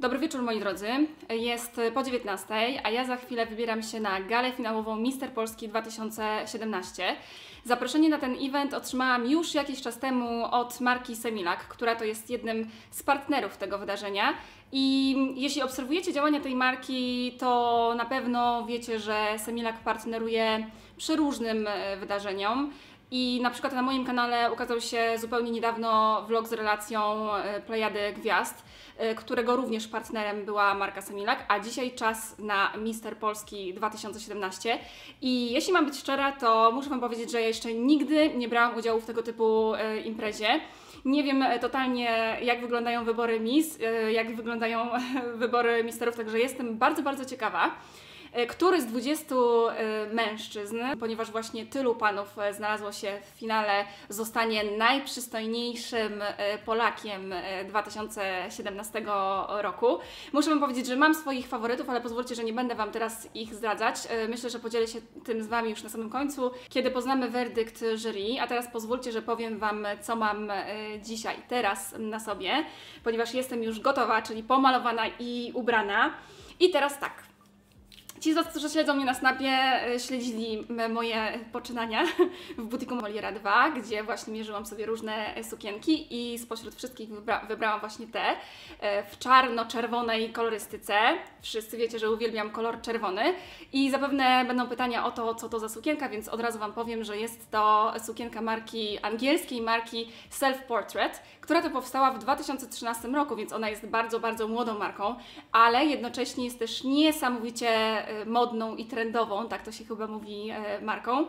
Dobry wieczór moi drodzy, jest po 19, a ja za chwilę wybieram się na galę finałową Mister Polski 2017. Zaproszenie na ten event otrzymałam już jakiś czas temu od marki Semilac, która to jest jednym z partnerów tego wydarzenia. I jeśli obserwujecie działania tej marki, to na pewno wiecie, że Semilac partneruje przy różnym wydarzeniom. I na przykład na moim kanale ukazał się zupełnie niedawno vlog z relacją Plejady Gwiazd, którego również partnerem była marka Semilac, a dzisiaj czas na Mister Polski 2017. I jeśli mam być szczera, to muszę Wam powiedzieć, że ja jeszcze nigdy nie brałam udziału w tego typu imprezie. Nie wiem totalnie, jak wyglądają wybory Miss, jak wyglądają wybory misterów, także jestem bardzo ciekawa. Który z 20 mężczyzn, ponieważ właśnie tylu panów znalazło się w finale, zostanie najprzystojniejszym Polakiem 2017 roku. Muszę Wam powiedzieć, że mam swoich faworytów, ale pozwólcie, że nie będę Wam teraz ich zdradzać. Myślę, że podzielę się tym z Wami już na samym końcu, kiedy poznamy werdykt jury. A teraz pozwólcie, że powiem Wam, co mam dzisiaj, teraz na sobie, ponieważ jestem już gotowa, czyli pomalowana i ubrana. I teraz tak. Ci z Was, którzy śledzą mnie na Snapie, śledzili moje poczynania w butiku Moliera 2, gdzie właśnie mierzyłam sobie różne sukienki i spośród wszystkich wybrałam właśnie te w czarno-czerwonej kolorystyce. Wszyscy wiecie, że uwielbiam kolor czerwony i zapewne będą pytania o to, co to za sukienka, więc od razu Wam powiem, że jest to sukienka angielskiej marki Self Portrait, która to powstała w 2013 roku, więc ona jest bardzo młodą marką, ale jednocześnie jest też niesamowicie modną i trendową, tak to się chyba mówi, marką.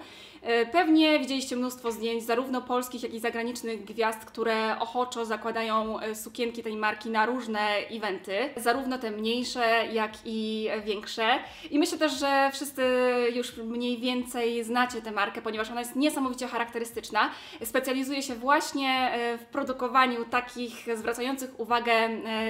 Pewnie widzieliście mnóstwo zdjęć zarówno polskich, jak i zagranicznych gwiazd, które ochoczo zakładają sukienki tej marki na różne eventy, zarówno te mniejsze, jak i większe. I myślę też, że wszyscy już mniej więcej znacie tę markę, ponieważ ona jest niesamowicie charakterystyczna. Specjalizuje się właśnie w produkowaniu takich zwracających uwagę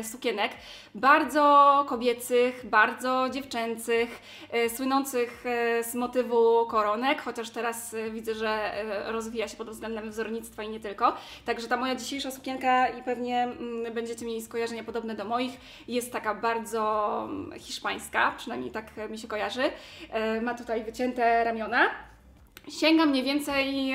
sukienek, bardzo kobiecych, bardzo dziewczęcych, słynących z motywu koronek, chociaż teraz widzę, że rozwija się pod względem wzornictwa i nie tylko. Także ta moja dzisiejsza sukienka, i pewnie będziecie mieli skojarzenia podobne do moich, jest taka bardzo hiszpańska, przynajmniej tak mi się kojarzy. Ma tutaj wycięte ramiona. Sięga mniej więcej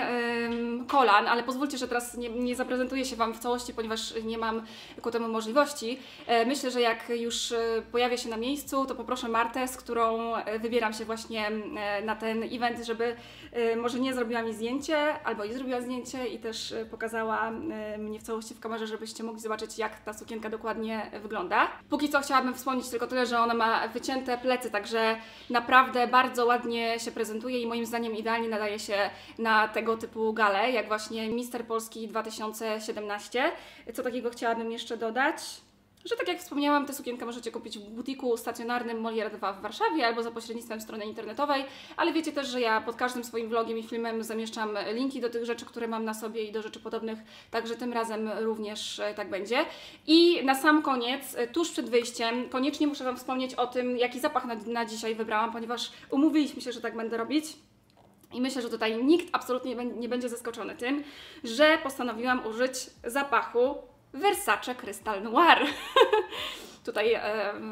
kolan, ale pozwólcie, że teraz nie zaprezentuję się Wam w całości, ponieważ nie mam ku temu możliwości. Myślę, że jak już pojawię się na miejscu, to poproszę Martę, z którą wybieram się właśnie na ten event, żeby może nie zrobiła mi zdjęcie, albo i zrobiła zdjęcie i też pokazała mnie w całości w kamerze, żebyście mogli zobaczyć, jak ta sukienka dokładnie wygląda. Póki co chciałabym wspomnieć tylko tyle, że ona ma wycięte plecy, także naprawdę bardzo ładnie się prezentuje i moim zdaniem idealnie nadaje się na tego typu gale, jak właśnie Mister Polski 2017. Co takiego chciałabym jeszcze dodać? Że tak jak wspomniałam, tę sukienkę możecie kupić w butiku stacjonarnym Moliera 2 w Warszawie albo za pośrednictwem strony internetowej, ale wiecie też, że ja pod każdym swoim vlogiem i filmem zamieszczam linki do tych rzeczy, które mam na sobie i do rzeczy podobnych, także tym razem również tak będzie. I na sam koniec, tuż przed wyjściem, koniecznie muszę Wam wspomnieć o tym, jaki zapach na dzisiaj wybrałam, ponieważ umówiliśmy się, że tak będę robić. I myślę, że tutaj nikt absolutnie nie będzie zaskoczony tym, że postanowiłam użyć zapachu Versace Crystal Noir. Tutaj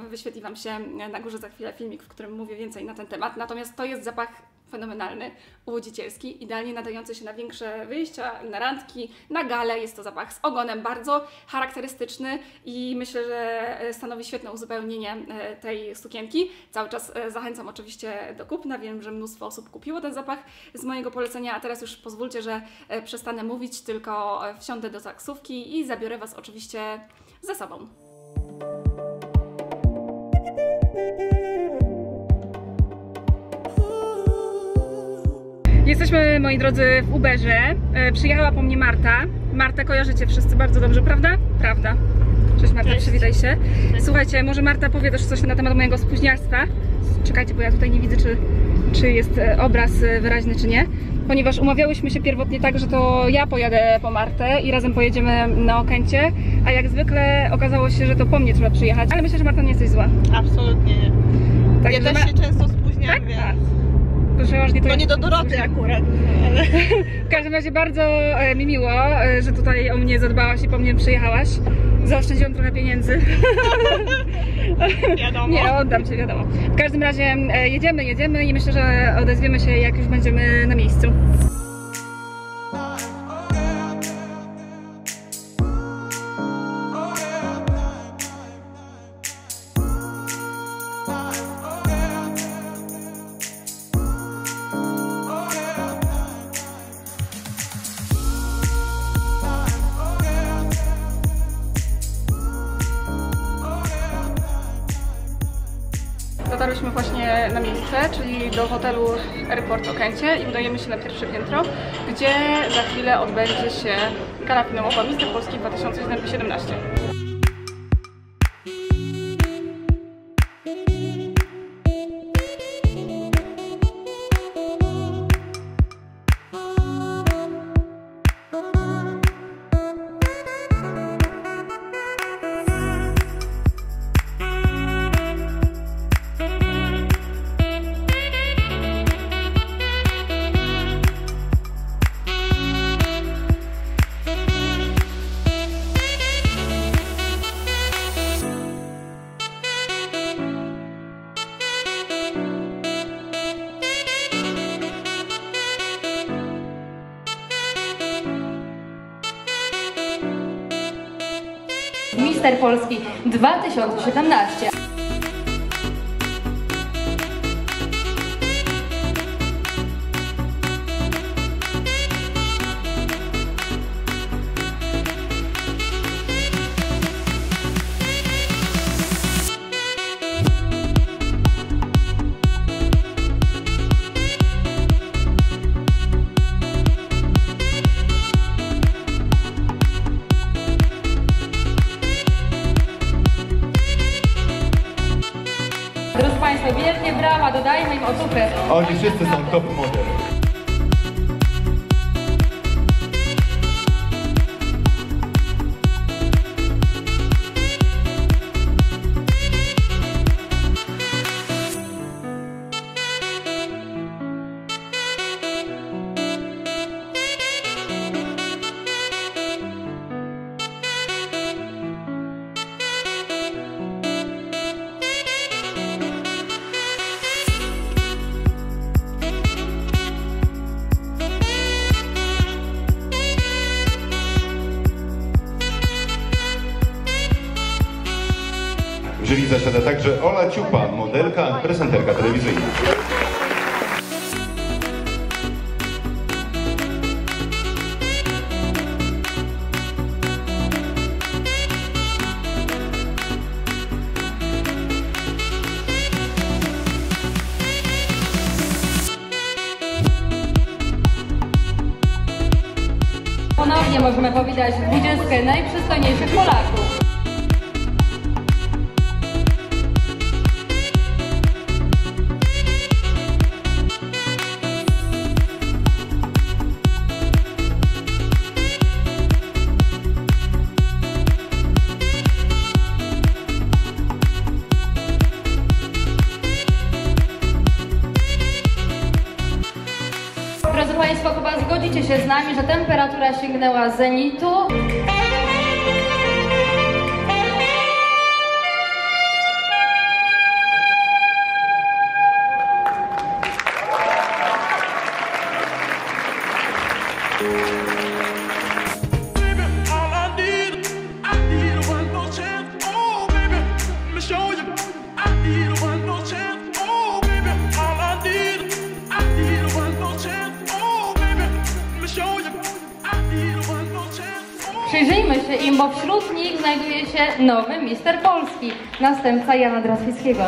wyświetli Wam się na górze za chwilę filmik, w którym mówię więcej na ten temat. Natomiast to jest zapach fenomenalny, uwodzicielski, idealnie nadający się na większe wyjścia, na randki, na gale. Jest to zapach z ogonem, bardzo charakterystyczny i myślę, że stanowi świetne uzupełnienie tej sukienki. Cały czas zachęcam oczywiście do kupna. Wiem, że mnóstwo osób kupiło ten zapach z mojego polecenia, a teraz już pozwólcie, że przestanę mówić, tylko wsiądę do taksówki i zabiorę Was oczywiście ze sobą. Jesteśmy, moi drodzy, w Uberze. Przyjechała po mnie Marta. Martę kojarzycie wszyscy bardzo dobrze, prawda? Prawda. Cześć Marta, cześć. Przywitaj się. Słuchajcie, może Marta powie też coś na temat mojego spóźnialstwa. Czekajcie, bo ja tutaj nie widzę, czy jest obraz wyraźny, czy nie. Ponieważ umawiałyśmy się pierwotnie tak, że to ja pojadę po Martę i razem pojedziemy na Okęcie, a jak zwykle okazało się, że to po mnie trzeba przyjechać. Ale myślę, że Marta nie jesteś zła. Absolutnie nie. Tak, ja też się często spóźniam, tak? więc... przeważnie to No nie do Doroty akurat, ale... W każdym razie bardzo mi miło, że tutaj o mnie zadbałaś i po mnie przyjechałaś. Zaoszczędziłam trochę pieniędzy. Wiadomo. Nie, oddam Ci, wiadomo. W każdym razie jedziemy i myślę, że odezwiemy się, jak już będziemy na miejscu. Dotarłyśmy właśnie na miejsce, czyli do hotelu Airport Okęcie i udajemy się na pierwsze piętro, gdzie za chwilę odbędzie się gala finałowa Mister Polski 2017. Mister Polski 2017. Drodzy Państwo, wielkie brawa, dodajmy im otuchy. Oni wszyscy są top model. W jury zasiada także Ola Ciupa, modelka, prezenterka telewizyjna. Ponownie możemy powitać 20 najprzystojniejszych Polaków. Drodzy Państwo, chyba zgodzicie się z nami, że temperatura sięgnęła zenitu. Przyjrzyjmy się im, bo wśród nich znajduje się nowy Mister Polski, następca Jana Draswickiego.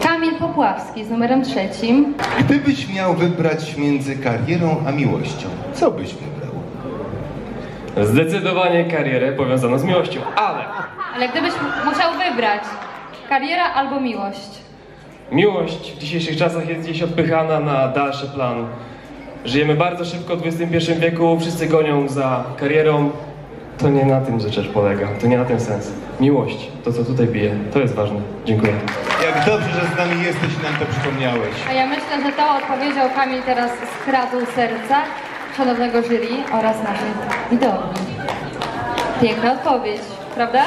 Kamil Popławski. Dubawski z numerem 3. Gdybyś miał wybrać między karierą a miłością, co byś wybrał? Zdecydowanie karierę powiązaną z miłością, Ale gdybyś musiał wybrać kariera albo miłość? miłość w dzisiejszych czasach jest gdzieś odpychana na dalszy plan. Żyjemy bardzo szybko w XXI wieku, wszyscy gonią za karierą. To nie na tym rzecz polega, to nie na tym sens. Miłość, to co tutaj bije, to jest ważne. Dziękuję. Jak dobrze, że z nami jesteś i nam to przypomniałeś. A ja myślę, że tą odpowiedzią Kamil teraz skradł serca szanownego jury oraz naszej widowni. Piękna odpowiedź, prawda?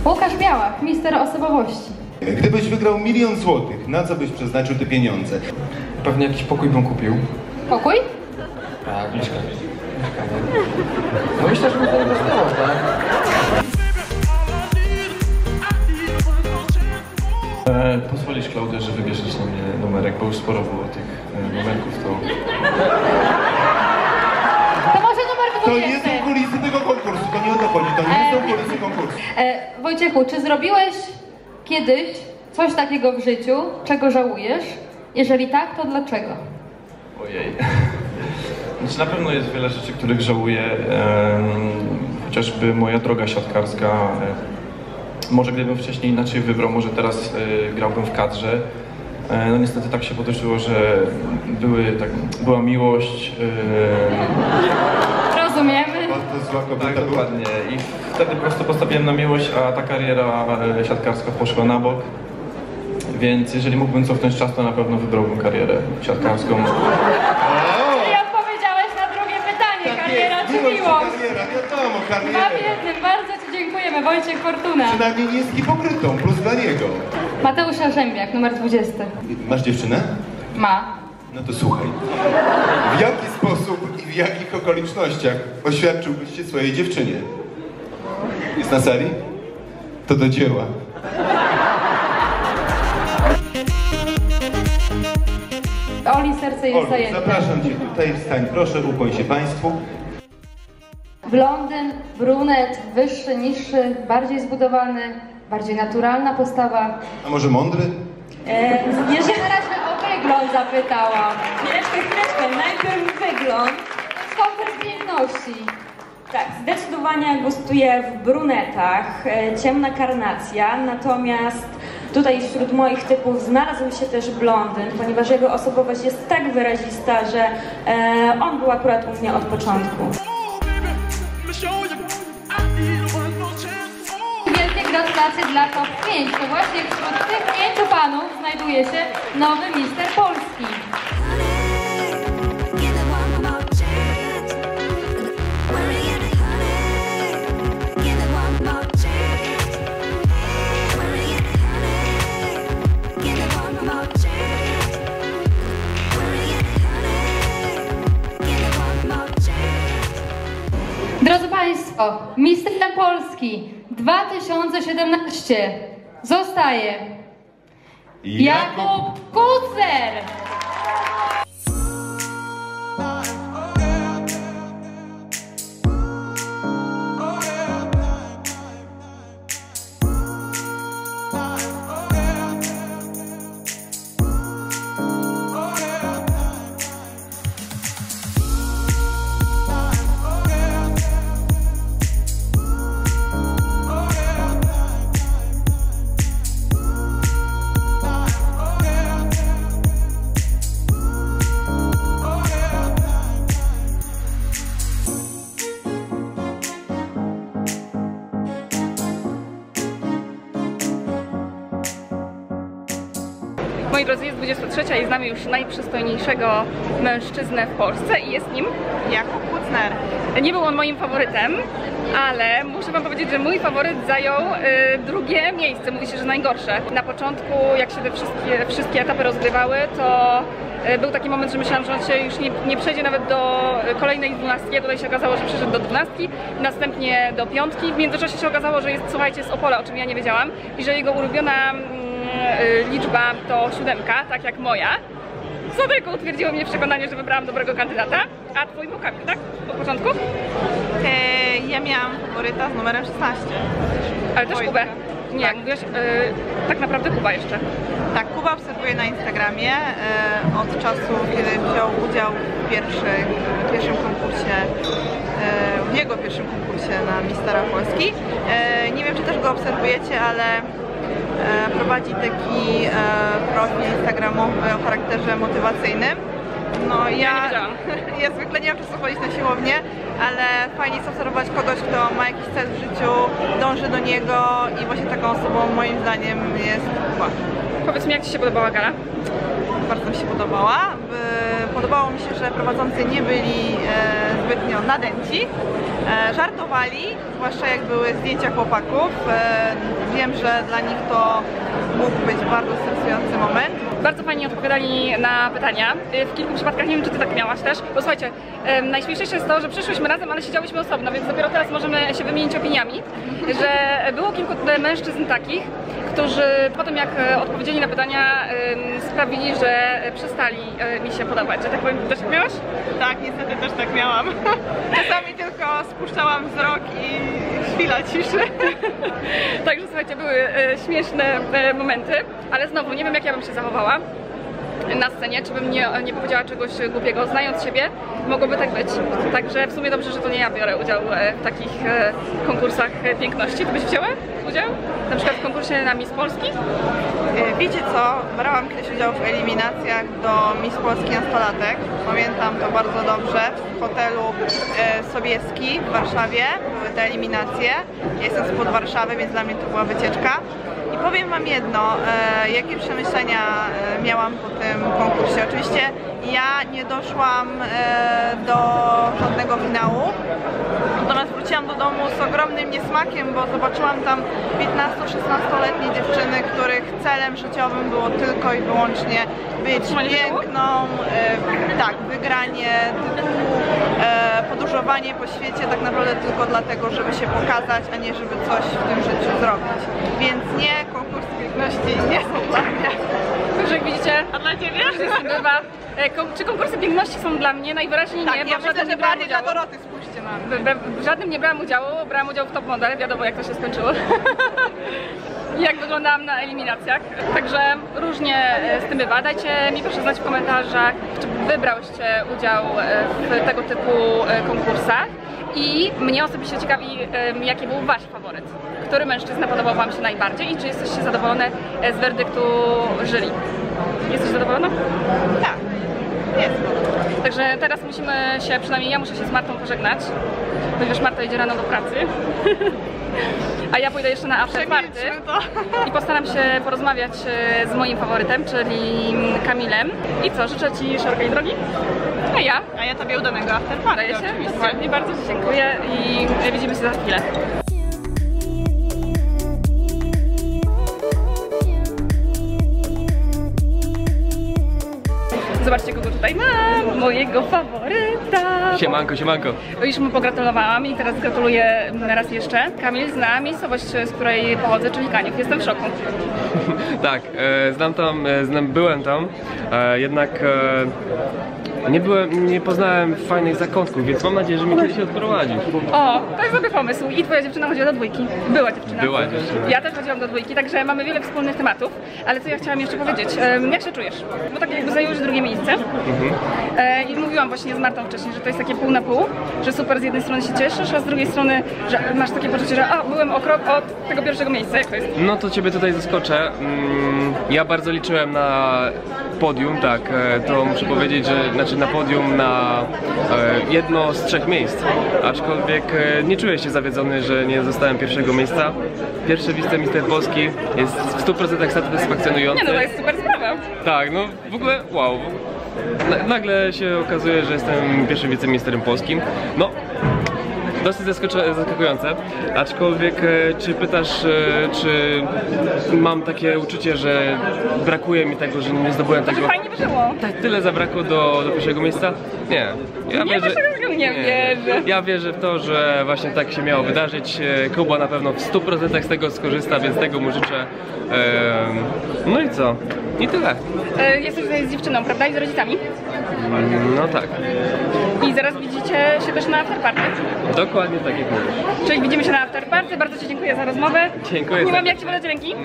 Łukasz Białak, mister osobowości. Gdybyś wygrał 1 000 000 złotych, na co byś przeznaczył te pieniądze? Pewnie jakiś pokój bym kupił. Pokój? Tak, mieszkanie. No myślę, że bym to inwestował, tak? Pozwolisz, Klaudia, że wybierzesz na mnie numerek, bo już sporo było tych numerków, to... To może numer To 20. nie są kulisy tego konkursu, to nie o to chodzi, to nie są kulisy konkursu. Wojciechu, czy zrobiłeś kiedyś coś takiego w życiu, czego żałujesz? Jeżeli tak, to dlaczego? Ojej. Znaczy, na pewno jest wiele rzeczy, których żałuję. Chociażby moja droga siatkarska. Może gdybym wcześniej inaczej wybrał, może teraz grałbym w kadrze. No niestety tak się potoczyło, że była miłość. Rozumiemy. Bardzo zła Tak, kobieta była. dokładnie. I wtedy po prostu postawiłem na miłość, a ta kariera siatkarska poszła na bok. Więc jeżeli mógłbym cofnąć czas, to na pewno wybrałbym karierę siatkarską. Czyli odpowiedziałeś na drugie pytanie, kariera czy miłość? Kariera, wiadomo, kariera. Dwa w jednym, bardzo Ci dziękujemy. Wojciech Fortuna. Przynajmniej nie jest hipokrytą, plus dla niego. Mateusz Jarzębiak, numer 20. Masz dziewczynę? Ma. No to słuchaj. W jaki sposób i w jakich okolicznościach oświadczyłbyś się swojej dziewczynie? Jest na sali? To do dzieła. Oli, serce jest Olu, zajęte. zapraszam Cię tutaj, wstań proszę, ukłoń się Państwu. Blondyn, brunet, wyższy, niższy, bardziej zbudowany, bardziej naturalna postawa. A może mądry? Jeżeli na razie o wygląd zapytałam. Chwileczkę, najpierw wygląd. Konkurs piękności. Tak, zdecydowanie gustuję w brunetach, ciemna karnacja, natomiast tutaj wśród moich typów znalazł się też blondyn, ponieważ jego osobowość jest tak wyrazista, że on był akurat u mnie od początku. Wielkie gratulacje dla top 5. To właśnie wśród tych 5 panów znajduje się nowy mister Polski. Drodzy Państwo, mistrem Polski 2017 zostaje Jakub Kucer! Moi drodzy, jest 23 i znamy już najprzystojniejszego mężczyznę w Polsce i jest nim Jakub Kucner. Nie był on moim faworytem, ale muszę wam powiedzieć, że mój faworyt zajął drugie miejsce, mówi się, że najgorsze. Na początku, jak się te wszystkie etapy rozgrywały, to był taki moment, że myślałam, że on się już nie przejdzie nawet do kolejnej 12, a tutaj się okazało, że przeszedł do 12, następnie do 5. W międzyczasie się okazało, że jest, słuchajcie, z Opola, o czym ja nie wiedziałam, i że jego ulubiona liczba to 7, tak jak moja. Co tylko utwierdziło mnie w przekonaniu, że wybrałam dobrego kandydata. A twój był Kamil, tak? Od początku? Ja miałam faworyta z numerem 16. Ale też Kubę. Nie, tak. mówiłaś tak naprawdę Kuba jeszcze. Tak, Kuba obserwuje na Instagramie od czasu, kiedy wziął udział w pierwszym konkursie, w jego pierwszym konkursie na Mistera Polski. Nie wiem, czy też go obserwujecie, ale prowadzi taki profil instagramowy o charakterze motywacyjnym. No ja zwykle nie mam czasu chodzić na siłownię, ale fajnie jest obserwować kogoś, kto ma jakiś cel w życiu, dąży do niego i właśnie taką osobą moim zdaniem jest Kuba. Powiedz mi, jak Ci się podobała gala? Bardzo mi się podobała. Podobało mi się, że prowadzący nie byli zbytnio nadęci, żartowali, zwłaszcza jak były zdjęcia chłopaków. Wiem, że dla nich to mógł być bardzo stresujący moment. Bardzo fajnie odpowiadali na pytania. W kilku przypadkach, nie wiem, czy Ty tak miałaś też, bo słuchajcie, najśmieszniejsze jest to, że przyszłyśmy razem, ale siedziałyśmy osobno, więc dopiero teraz możemy się wymienić opiniami, że było kilku mężczyzn takich, którzy po tym, jak odpowiedzieli na pytania, sprawili, że przestali mi się podobać. Że tak powiem, też tak miałaś? Tak, niestety też tak miałam. Czasami tylko spuszczałam wzrok i chwila ciszy. Także słuchajcie, były śmieszne momenty, ale znowu nie wiem, jak ja bym się zachowała na scenie, czy bym nie powiedziała czegoś głupiego. Znając siebie, mogłoby tak być. Także w sumie dobrze, że to nie ja biorę udział w takich konkursach piękności. Ty byś wzięła udział? Na przykład w konkursie na Miss Polski? Wiecie co? Brałam kiedyś udział w eliminacjach do Miss Polski nastolatek. Pamiętam to bardzo dobrze. W hotelu Sobieski w Warszawie były te eliminacje. Ja jestem spod Warszawy, więc dla mnie to była wycieczka. I powiem Wam jedno, jakie przemyślenia miałam po tym konkursie. Oczywiście ja nie doszłam do żadnego finału, natomiast wróciłam do domu z ogromnym niesmakiem, bo zobaczyłam tam 15-16-letnie dziewczyny, których celem życiowym było tylko i wyłącznie być piękną, tak, wygranie tytułu, podróżowanie po świecie tak naprawdę tylko dlatego, żeby się pokazać, a nie żeby coś w tym życiu zrobić. Więc nie, konkursy piękności nie są dla mnie. Także jak widzicie, A dla Ciebie? bywa. Czy konkursy piękności są dla mnie? Najwyraźniej Tak, nie, bo ja w myślę, żadnym że nie brałam bardziej dla udziału. Doroty, spójrzcie na mnie. W żadnym nie brałam udziału w Top Model, wiadomo jak to się skończyło. I jak wyglądałam na eliminacjach. Także różnie z tym bywa. Dajcie mi proszę znać w komentarzach, czy wybrałyście udział w tego typu konkursach. I mnie osobiście ciekawi, jaki był Wasz faworyt. Który mężczyzna podobał Wam się najbardziej i czy jesteście zadowolone z werdyktu jury? Jesteś zadowolona? Tak, jest. Także teraz musimy się, przynajmniej ja muszę się z Martą pożegnać, ponieważ Marta idzie rano do pracy. A ja pójdę jeszcze na after party i postaram się porozmawiać z moim faworytem, czyli Kamilem. I co, życzę Ci szerokiej drogi. A ja Tobie udanego after party. Dokładnie, bardzo Ci dziękuję i widzimy się za chwilę. Zobaczcie, kogo tutaj mam, mojego faworyta. Siemanko, siemanko. Już mu pogratulowałam i teraz gratuluję raz jeszcze. Kamil zna miejscowość, z której pochodzę, czyli Kaniów. Jestem w szoku. Tak, byłem tam, jednak nie poznałem fajnych zakątków, więc mam nadzieję, że mnie kiedyś odprowadzi. O, to jest dobry pomysł. I Twoja dziewczyna chodziła do dwójki. Była dziewczyna. Była dziewczyna. Ja też chodziłam do dwójki, także mamy wiele wspólnych tematów. Ale co ja chciałam jeszcze powiedzieć? Jak się czujesz? Bo tak jakby zajęłeś drugie miejsce. I mówiłam właśnie z Martą wcześniej, że to jest takie pół na pół, że super z jednej strony się cieszysz, a z drugiej strony, że masz takie poczucie, że byłem o krok od tego pierwszego miejsca. Jak to jest? No to Ciebie tutaj zaskoczę. Ja bardzo liczyłem na podium, tak, to muszę powiedzieć, że znaczy na podium na jedno z 3 miejsc, aczkolwiek nie czuję się zawiedzony, że nie zostałem pierwszego miejsca. Pierwsze wicemister Polski jest w 100% satysfakcjonujący. Nie no, to jest super sprawa. Tak, no w ogóle wow. Nagle się okazuje, że jestem pierwszym wicemistrem polskim. No, dosyć zaskakujące, aczkolwiek czy pytasz, czy mam takie uczucie, że brakuje mi tego, że nie zdobyłem tego... Fajnie wyżyło. Tak, tyle zabrakło do pierwszego miejsca? Nie. Ja wierzę w to, że właśnie tak się miało wydarzyć. Kuba na pewno w 100% z tego skorzysta, więc tego mu życzę. No i co? I tyle. Jesteś tutaj z dziewczyną, prawda? I z rodzicami? No tak. I zaraz widzicie się też na afterparty. Dokładnie tak jak mówisz. Czyli widzimy się na afterparty. Bardzo Ci dziękuję za rozmowę. Dziękuję. Nie mam jak Ci podać ręki.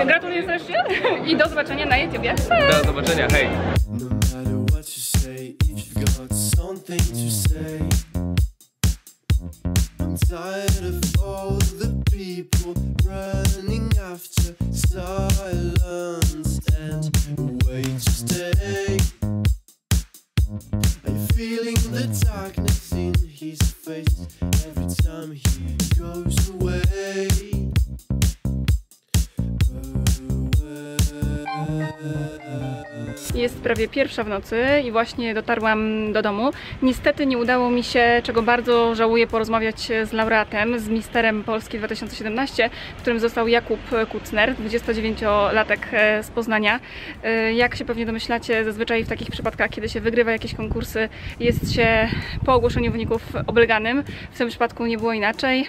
Gratuluję serdecznie i do zobaczenia na YouTubie. Do zobaczenia, hej! Tired of all the people running after silence and a way to stay. Are you feeling the darkness in his face every time he goes away? Jest prawie 1:00 w nocy i właśnie dotarłam do domu. Niestety nie udało mi się, czego bardzo żałuję, porozmawiać z laureatem, z Misterem Polski 2017, którym został Jakub Kucner, 29-latek z Poznania. Jak się pewnie domyślacie, zazwyczaj w takich przypadkach, kiedy się wygrywa jakieś konkursy, jest się po ogłoszeniu wyników obleganym. W tym przypadku nie było inaczej.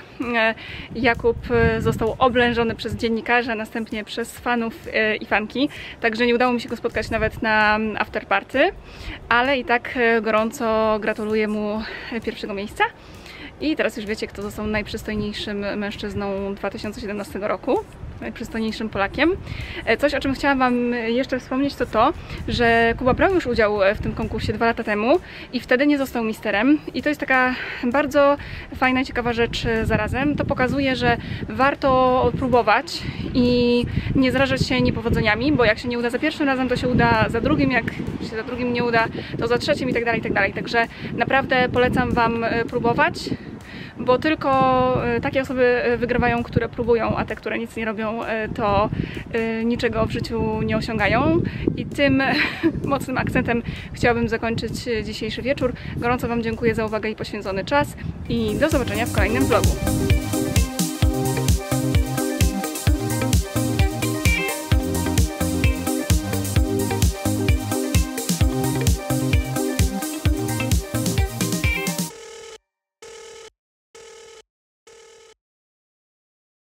Jakub został oblężony przez dziennikarzy, a następnie przez fanów i fanki, także nie udało mi się go spotkać nawet na afterparty, ale i tak gorąco gratuluję mu 1. miejsca. I teraz już wiecie, kto został najprzystojniejszym mężczyzną 2017 roku, najprzystojniejszym Polakiem. Coś, o czym chciałam Wam jeszcze wspomnieć, to to, że Kuba brał już udział w tym konkursie 2 lata temu i wtedy nie został misterem. I to jest taka bardzo fajna, ciekawa rzecz zarazem. To pokazuje, że warto próbować i nie zrażać się niepowodzeniami, bo jak się nie uda za pierwszym razem, to się uda za drugim, jak się za drugim nie uda, to za trzecim i tak dalej, i tak dalej. Także naprawdę polecam Wam próbować, bo tylko takie osoby wygrywają, które próbują, a te, które nic nie robią, to niczego w życiu nie osiągają. I tym mocnym akcentem chciałabym zakończyć dzisiejszy wieczór. Gorąco Wam dziękuję za uwagę i poświęcony czas i do zobaczenia w kolejnym vlogu.